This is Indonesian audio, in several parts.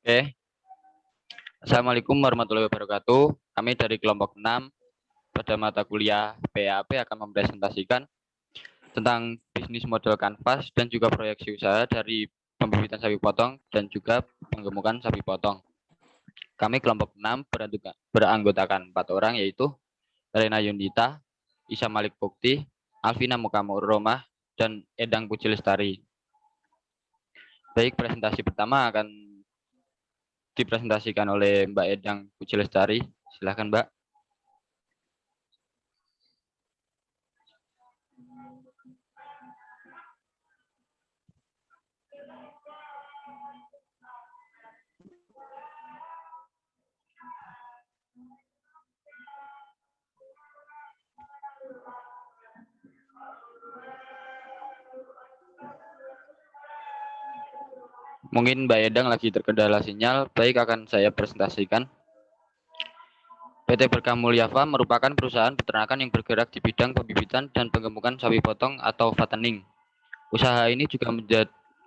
Oke, Assalamualaikum warahmatullahi wabarakatuh. Kami dari kelompok 6 pada mata kuliah PAP akan mempresentasikan tentang bisnis model kanvas dan juga proyeksi usaha dari pembibitan sapi potong dan juga penggemukan sapi potong. Kami kelompok 6 beranggotakan 4 orang, yaitu Rena Yundita, Isa Malik Bukti, Alvina Mukamur Romah, dan Edang Puji Lestari. Baik, presentasi pertama akan dipresentasikan oleh Mbak Edang Puji Lestari. Silakan, Mbak. Mungkin Mbak Edang lagi terkendala sinyal, baik akan saya presentasikan. PT Berkah Mulia Farm merupakan perusahaan peternakan yang bergerak di bidang pembibitan dan penggemukan sapi potong atau fattening. Usaha ini juga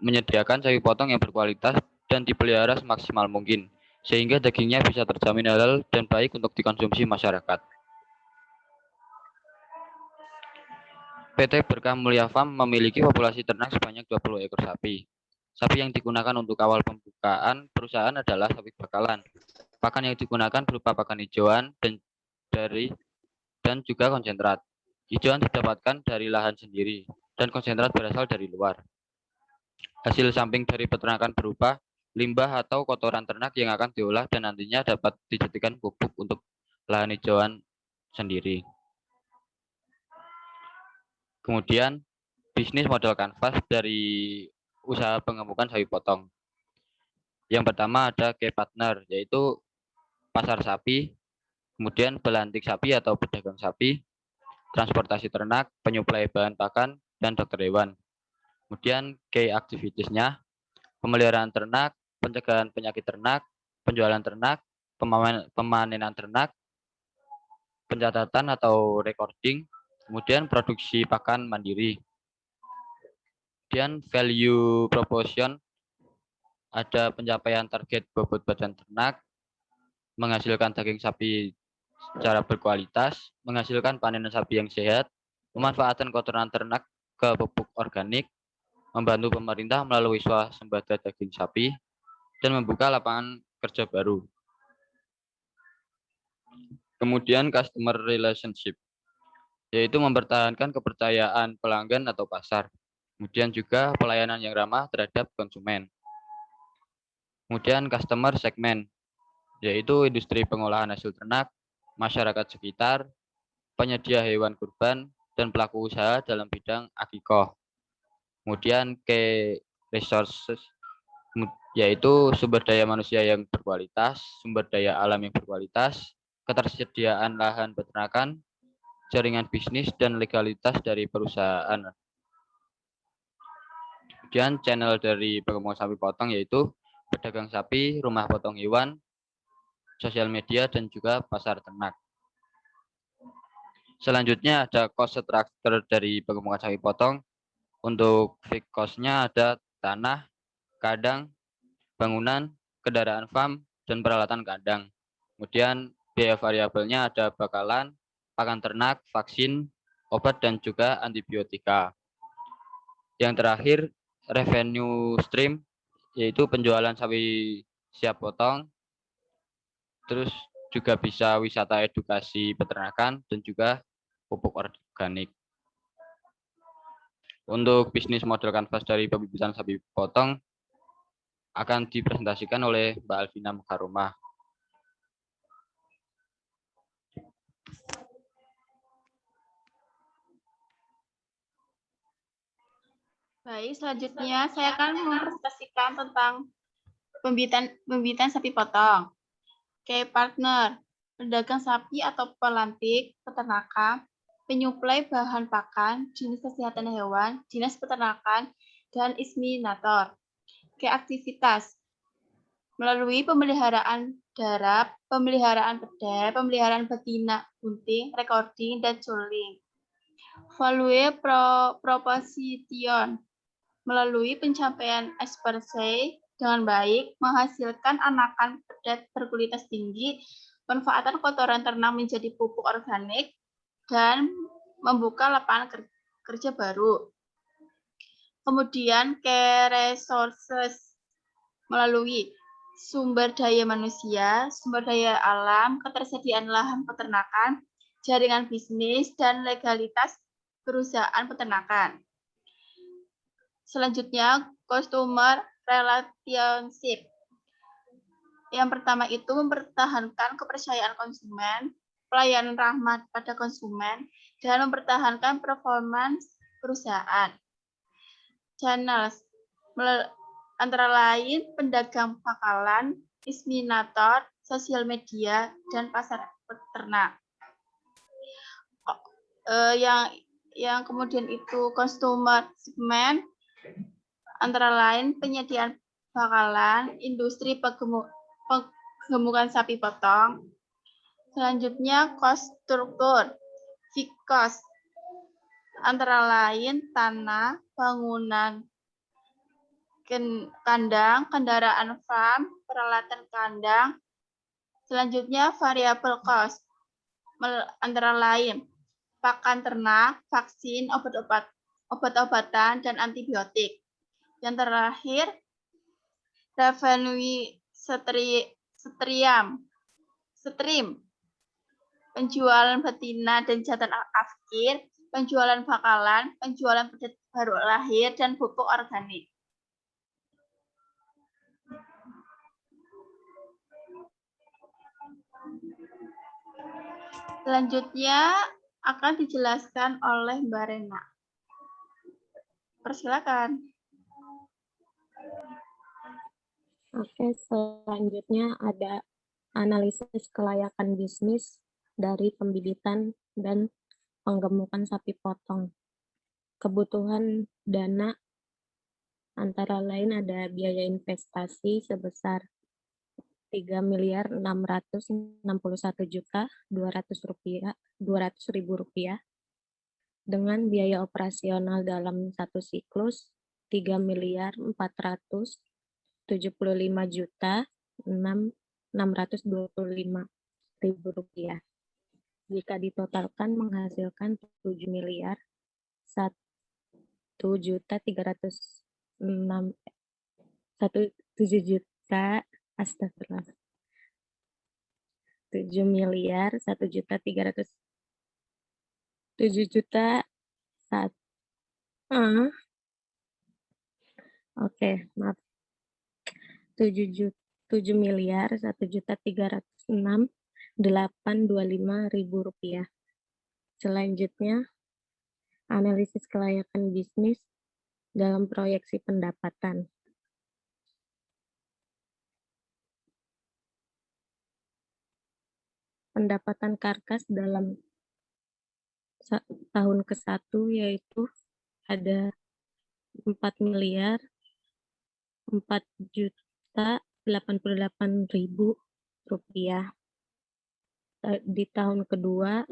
menyediakan sapi potong yang berkualitas dan dipelihara semaksimal mungkin, sehingga dagingnya bisa terjamin halal dan baik untuk dikonsumsi masyarakat. PT Berkah Mulia Farm memiliki populasi ternak sebanyak 20 ekor sapi. Sapi yang digunakan untuk awal pembukaan perusahaan adalah sapi bakalan. Pakan yang digunakan berupa pakan hijauan dan juga konsentrat. Hijauan didapatkan dari lahan sendiri dan konsentrat berasal dari luar. Hasil samping dari peternakan berupa limbah atau kotoran ternak yang akan diolah dan nantinya dapat dijadikan pupuk untuk lahan hijauan sendiri. Kemudian bisnis model kanvas dari usaha pengemukan sapi potong. Yang pertama ada key partner, yaitu pasar sapi, kemudian pelantik sapi atau pedagang sapi, transportasi ternak, penyuplai bahan pakan, dan dokter hewan. Kemudian key activitiesnya, pemeliharaan ternak, pencegahan penyakit ternak, penjualan ternak, pemanenan ternak, pencatatan atau recording, kemudian produksi pakan mandiri. Kemudian value proposition, ada pencapaian target bobot badan ternak, menghasilkan daging sapi secara berkualitas, menghasilkan panenan sapi yang sehat, pemanfaatan kotoran ternak ke pupuk organik, membantu pemerintah melalui swasembada daging sapi, dan membuka lapangan kerja baru. Kemudian customer relationship, yaitu mempertahankan kepercayaan pelanggan atau pasar. Kemudian juga pelayanan yang ramah terhadap konsumen. Kemudian customer segment, yaitu industri pengolahan hasil ternak, masyarakat sekitar, penyedia hewan kurban, dan pelaku usaha dalam bidang akikoh. Kemudian key resources, yaitu sumber daya manusia yang berkualitas, sumber daya alam yang berkualitas, ketersediaan lahan peternakan, jaringan bisnis, dan legalitas dari perusahaan. Kemudian channel dari pengembangan sapi potong yaitu pedagang sapi, rumah potong hewan, sosial media, dan juga pasar ternak. Selanjutnya ada cost structure dari pengembangan sapi potong. Untuk fixed cost-nya ada tanah, kandang, bangunan, kendaraan farm, dan peralatan kandang. Kemudian biaya variabelnya ada bakalan, pakan ternak, vaksin, obat, dan juga antibiotika. Yang terakhir, revenue stream, yaitu penjualan sapi siap potong, terus juga bisa wisata edukasi peternakan, dan juga pupuk organik. Untuk bisnis model kanvas dari pembibitan sapi potong akan dipresentasikan oleh Mbak Alvina Mukaromah. Baik, selanjutnya saya akan mempresentasikan tentang pembibitan sapi potong. Key partner, pedagang sapi atau pelantik peternakan, penyuplai bahan pakan, dinas kesehatan hewan, dinas peternakan, dan inseminator. Key aktivitas, melalui pemeliharaan darab, pemeliharaan pedal, pemeliharaan betina bunting, recording, dan culling. Value proposition, melalui pencapaian expertise dengan baik, menghasilkan anakan pedet berkualitas tinggi, pemanfaatan kotoran ternak menjadi pupuk organik, dan membuka lapangan kerja baru. Kemudian key resources melalui sumber daya manusia, sumber daya alam, ketersediaan lahan peternakan, jaringan bisnis, dan legalitas perusahaan peternakan. Selanjutnya, customer relationship. Yang pertama itu mempertahankan kepercayaan konsumen, pelayanan ramah pada konsumen, dan mempertahankan performance perusahaan. Channels antara lain pedagang pangkalan, disseminator, sosial media, dan pasar peternak. Yang kemudian itu consumer segment antara lain penyediaan pangkalan, industri penggemukan sapi potong. Selanjutnya cost struktur, fixed cost antara lain tanah, bangunan kandang, kendaraan farm, peralatan kandang. Selanjutnya variable cost antara lain pakan ternak, vaksin, obat-obatan, dan antibiotik. Yang terakhir revenue stream, penjualan betina dan jantan afkir, penjualan bakalan, penjualan pedet baru lahir, dan pupuk organik. Selanjutnya akan dijelaskan oleh Mbak Rena. Persilakan. Oke, selanjutnya ada analisis kelayakan bisnis dari pembibitan dan penggemukan sapi potong. Kebutuhan dana antara lain ada biaya investasi sebesar 3.661.200.000 rupiah dengan biaya operasional dalam satu siklus 3.435.625.000 rupiah. Jika ditotalkan menghasilkan 7 miliar 7 miliar 7 juta Oke, maaf. 7 miliar 1.306.825.000 rupiah. Selanjutnya, analisis kelayakan bisnis dalam proyeksi pendapatan. Pendapatan karkas dalam tahun ke-1 yaitu ada 4 miliar 4.088.000 rupiah. Di tahun kedua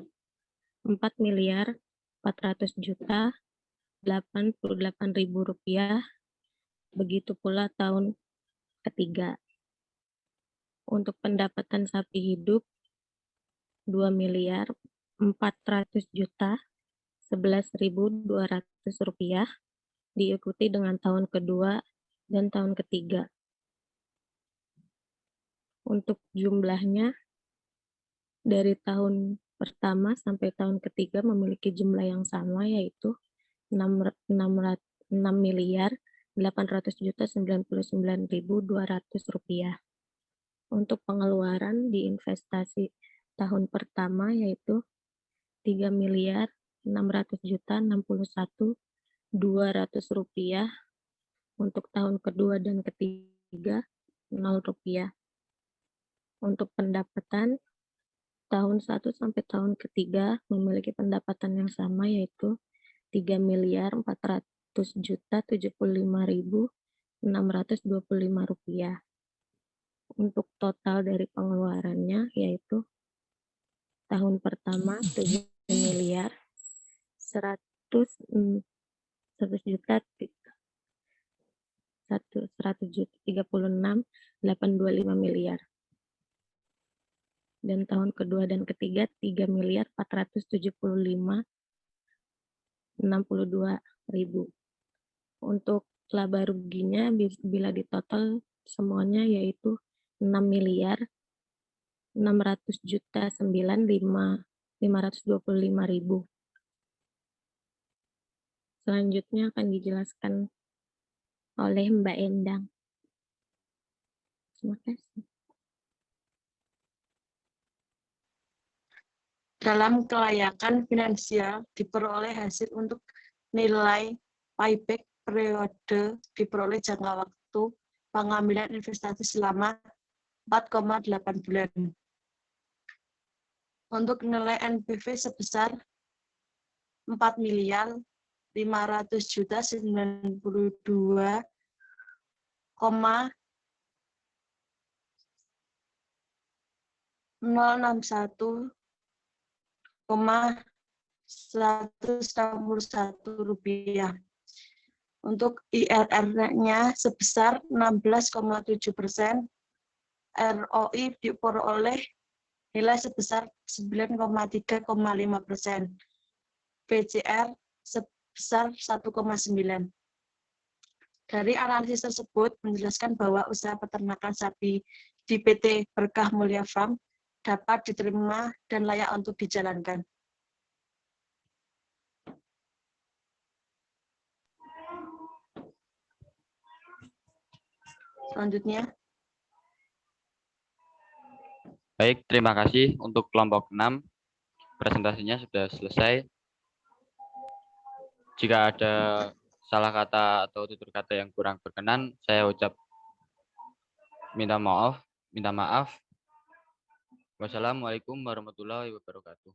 4 miliar 400.088.000 rupiah. Begitu pula tahun ketiga. Untuk pendapatan sapi hidup 2 miliar 400.011.200 rupiah, diikuti dengan tahun kedua dan tahun ketiga. Untuk jumlahnya dari tahun pertama sampai tahun ketiga memiliki jumlah yang sama, yaitu 6 miliar 800.099.200 rupiah. Untuk pengeluaran di investasi tahun pertama yaitu 3 miliar 600.061.200 rupiah. Untuk tahun kedua dan ketiga 0 rupiah. Untuk pendapatan tahun 1 sampai tahun ketiga memiliki pendapatan yang sama yaitu 3 miliar 400.075.625 rupiah. Untuk total dari pengeluarannya yaitu tahun pertama 7 miliar 100 juta 100.036.825 miliar. Dan tahun kedua dan ketiga 3.475.062.000. Untuk laba ruginya bila ditotal semuanya yaitu 6.600.009.525.000. Selanjutnya akan dijelaskan oleh Mbak Endang. Terima kasih. Dalam kelayakan finansial diperoleh hasil untuk nilai payback periode diperoleh jangka waktu pengambilan investasi selama 4,8 bulan. Untuk nilai NPV sebesar 4.092,161 rupiah. Untuk IRR-nya sebesar 16,7%, ROI diperoleh nilai sebesar 9,3,5%, PCR sebesar 1,9. Dari analisis tersebut menjelaskan bahwa usaha peternakan sapi di PT Berkah Mulia Farm dapat diterima dan layak untuk dijalankan. Selanjutnya. Baik, terima kasih untuk kelompok 6. Presentasinya sudah selesai. Jika ada salah kata atau tutur kata yang kurang berkenan, saya ucap minta maaf. Wassalamualaikum warahmatullahi wabarakatuh.